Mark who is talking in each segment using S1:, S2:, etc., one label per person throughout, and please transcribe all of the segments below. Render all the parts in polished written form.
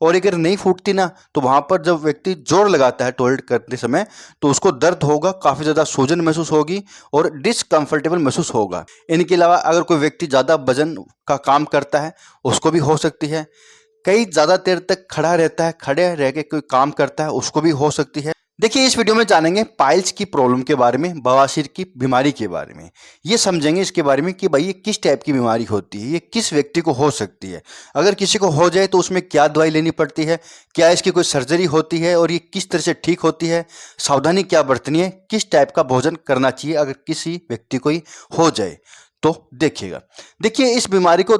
S1: और अगर नहीं फूटती ना तो वहाँ पर जब व्यक्ति जोर लगाता है टॉयलेट करते समय तो उसको दर्द होगा, काफ़ी ज़्यादा सूजन महसूस होगी और डिसकम्फर्टेबल महसूस होगा। इनके अलावा अगर कोई व्यक्ति ज़्यादा वजन का काम करता है उसको भी हो सकती है। कई ज़्यादा देर तक खड़ा रहता है, खड़े रह के कोई काम करता है उसको भी हो सकती है। देखिए इस वीडियो में जानेंगे पाइल्स की प्रॉब्लम के बारे में, बवासीर की बीमारी के बारे में। ये समझेंगे इसके बारे में कि भाई ये किस टाइप की बीमारी होती है, ये किस व्यक्ति को हो सकती है, अगर किसी को हो जाए तो उसमें क्या दवाई लेनी पड़ती है, क्या इसकी कोई सर्जरी होती है और ये किस तरह से ठीक होती है, सावधानी क्या बरतनी है, किस टाइप का भोजन करना चाहिए अगर किसी व्यक्ति को ही हो जाए तो देखिएगा। देखिए इस बीमारी को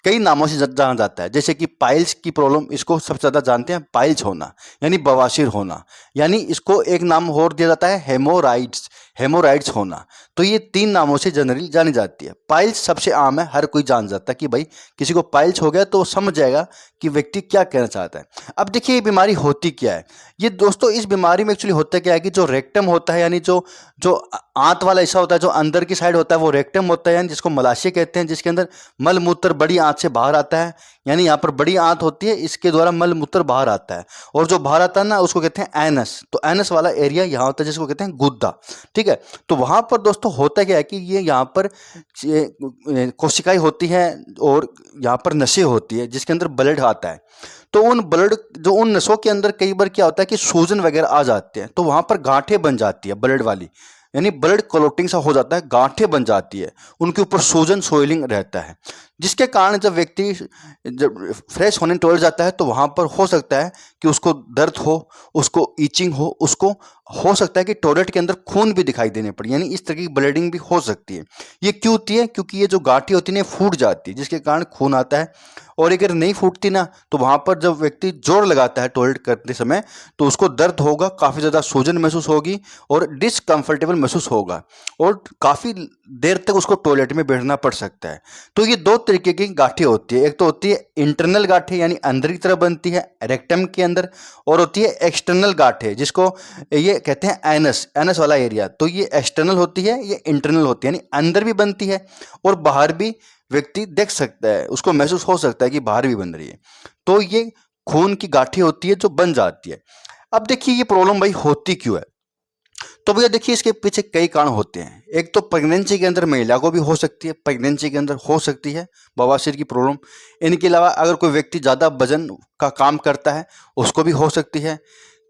S1: कई नामों से जाना जाता है, जैसे कि पाइल्स की प्रॉब्लम, इसको सबसे ज़्यादा जानते हैं पाइल्स होना यानी बवासीर होना, यानी इसको एक नाम और दिया जाता है हेमोराइड्स, हेमोराइड्स होना। तो ये 3 नामों से जनरली जानी जाती है। पाइल्स सबसे आम है, हर कोई जान जाता है कि भाई किसी को पाइल्स हो गया तो वो समझ जाएगा कि व्यक्ति क्या कहना चाहता है। अब देखिए ये बीमारी होती क्या है। ये दोस्तों इस बीमारी में एक्चुअली होता क्या है कि जो रेक्टम होता है यानी जो जो आंत वाला हिस्सा होता है, जो अंदर की साइड होता है वो रेक्टम होता है, यानी जिसको मलाशय कहते हैं, जिसके अंदर मल मूत्र बड़ी आंत से बाहर आता है, यानी यहाँ पर बड़ी आंत होती है, इसके द्वारा मल मूत्र बाहर आता है। और जो बाहर आता है ना उसको कहते हैं एनस। तो एनस वाला एरिया यहाँ होता है जिसको कहते हैं गुद्दा। ठीक है, तो वहाँ पर दोस्तों होता क्या है कि ये यहाँ पर कोशिकाएं होती हैं और यहाँ पर नसें होती है जिसके अंदर ब्लड आता है। तो उन नसों के अंदर कई बार क्या होता है कि सूजन वगैरह आ जाते हैं, तो वहाँ पर गांठें बन जाती है ब्लड वाली, यानी ब्लड क्लॉटिंग सा हो जाता है, गांठें बन जाती है, उनके ऊपर सूजन सोइलिंग रहता है, जिसके कारण जब व्यक्ति जब फ्रेश होने टॉयलेट जाता है तो वहाँ पर हो सकता है कि उसको दर्द हो, उसको ईचिंग हो सकता है कि टॉयलेट के अंदर खून भी दिखाई देने पड़े, यानी इस तरह की ब्लीडिंग भी हो सकती है। ये क्यों होती है? क्योंकि ये जो गांठें होती है ना फूट जाती है जिसके कारण खून आता है। और अगर नहीं फूटती ना तो वहाँ पर जब व्यक्ति जोर लगाता है टॉयलेट करते समय तो उसको दर्द होगा, काफ़ी ज़्यादा सूजन महसूस होगी और डिसकम्फर्टेबल महसूस होगा और काफ़ी देर तक उसको टॉयलेट में बैठना पड़ सकता है। तो ये 2 तरीके की गांठें होती है, एक तो होती है इंटरनल गांठें यानी अंदर की तरफ बनती है रेक्टम के अंदर, और होती है एक्सटर्नल गांठें जिसको ये कहते हैं एनस, एनस वाला एरिया। तो ये एक्सटर्नल होती है, ये इंटरनल होती है, यानी अंदर भी बनती है और बाहर भी व्यक्ति देख सकता है, उसको महसूस हो सकता है कि बाहर भी बन रही है। तो ये खून की गांठें होती है जो बन जाती है। अब देखिए ये प्रॉब्लम भाई होती क्यों है? तो भैया देखिए इसके पीछे कई कारण होते हैं। एक तो प्रेगनेंसी के अंदर महिला को भी हो सकती है, प्रेगनेंसी के अंदर हो सकती है बवासीर की प्रॉब्लम। इनके अलावा अगर कोई व्यक्ति ज़्यादा वजन का काम करता है उसको भी हो सकती है।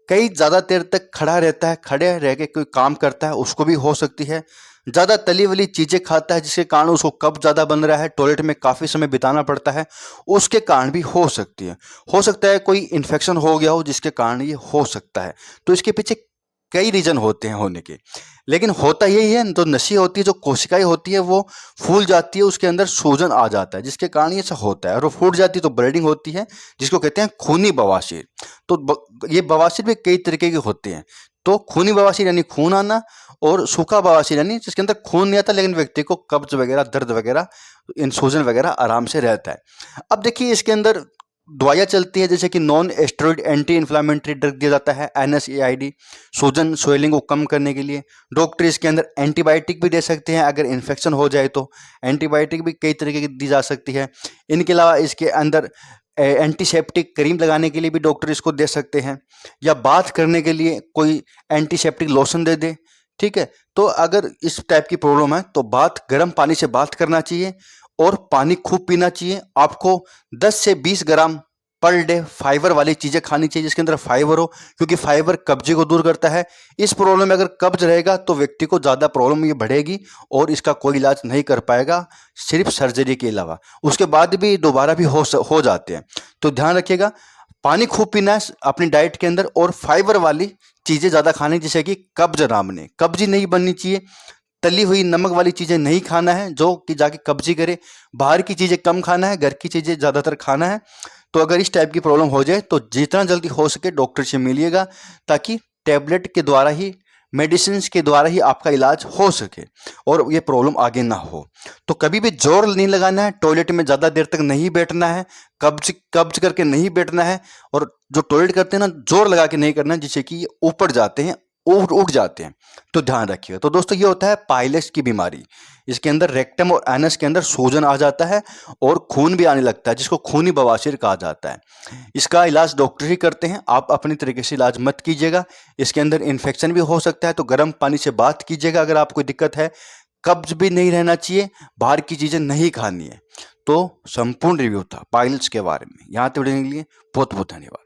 S1: कई ज़्यादा देर तक खड़ा रहता है, खड़े रह के कोई काम करता है उसको भी हो सकती है। ज़्यादा तली वली चीज़ें खाता है जिसके कारण उसको कब्ज ज़्यादा बन रहा है, टॉयलेट में काफ़ी समय बिताना पड़ता है, उसके कारण भी हो सकती है। हो सकता है कोई इन्फेक्शन हो गया हो जिसके कारण ये हो सकता है। तो इसके पीछे कई रीजन होते हैं होने के, लेकिन होता यही है, जो नसी होती है, जो कोशिकाएं होती है वो फूल जाती है, उसके अंदर सूजन आ जाता है जिसके कारण ये सब होता है और वो फूट जाती है तो ब्लीडिंग होती है जिसको कहते हैं खूनी बवासीर। तो ये बवासीर भी कई तरीके के होते हैं। तो खूनी बवासीर यानी खून आना, और सूखा बवासीर यानी जिसके अंदर खून नहीं आता लेकिन व्यक्ति को कब्ज वगैरह, दर्द वगैरह, सूजन वगैरह आराम से रहता है। अब देखिए इसके अंदर दवाइयाँ चलती है, जैसे कि non asteroid anti inflammatory drug दिया जाता है NSAID, सूजन स्वेलिंग को कम करने के लिए। डॉक्टर इसके अंदर एंटीबायोटिक भी दे सकते हैं अगर इन्फेक्शन हो जाए तो, एंटीबायोटिक भी कई तरीके की दी जा सकती है। इनके अलावा इसके अंदर एंटीसेप्टिक क्रीम लगाने के लिए भी डॉक्टर इसको दे सकते हैं, या बाथ करने के लिए कोई एंटीसेप्टिक लोशन दे दे। ठीक है, तो अगर इस टाइप की प्रॉब्लम है तो गर्म पानी से बाथ करना चाहिए और पानी खूब पीना चाहिए। आपको 10 से 20 ग्राम पर डे फाइबर वाली चीज़ें खानी चाहिए जिसके अंदर फाइबर हो, क्योंकि फाइबर कब्जे को दूर करता है। इस प्रॉब्लम में अगर कब्ज रहेगा तो व्यक्ति को ज़्यादा प्रॉब्लम ये बढ़ेगी और इसका कोई इलाज नहीं कर पाएगा सिर्फ सर्जरी के अलावा। उसके बाद भी दोबारा भी हो जाते हैं। तो ध्यान रखिएगा, पानी खूब पीना है अपनी डाइट के अंदर और फाइबर वाली चीज़ें ज़्यादा खानी, जिससे कि कब्ज नहीं बननी चाहिए। तली हुई नमक वाली चीज़ें नहीं खाना है जो कि जाके कब्जी करे। बाहर की चीज़ें कम खाना है, घर की चीज़ें ज़्यादातर खाना है। तो अगर इस टाइप की प्रॉब्लम हो जाए तो जितना जल्दी हो सके डॉक्टर से मिलिएगा, ताकि टैबलेट के द्वारा ही, मेडिसिन के द्वारा ही आपका इलाज हो सके और ये प्रॉब्लम आगे ना हो। तो कभी भी जोर नहीं लगाना है, टॉयलेट में ज़्यादा देर तक नहीं बैठना है, कब्ज कब्ज करके नहीं बैठना है, और जो टॉयलेट करते हैं ना जोर लगा के नहीं करना है जिससे कि ये ऊपर जाते हैं उठ जाते हैं, तो ध्यान रखिएगा। तो दोस्तों ये होता है पाइलेट्स की बीमारी। इसके अंदर रेक्टम और एनस के अंदर सूजन आ जाता है और खून भी आने लगता है, जिसको खूनी बवासीर कहा जाता है। इसका इलाज डॉक्टर ही करते हैं, आप अपनी तरीके से इलाज मत कीजिएगा। इसके अंदर इन्फेक्शन भी हो सकता है, तो गर्म पानी से बात कीजिएगा अगर आपको दिक्कत है। कब्ज भी नहीं रहना चाहिए, बाहर की चीज़ें नहीं खानी है। तो संपूर्ण रिव्यू था पाइल्स के बारे में। यहाँ तक देखने के लिए बहुत बहुत धन्यवाद।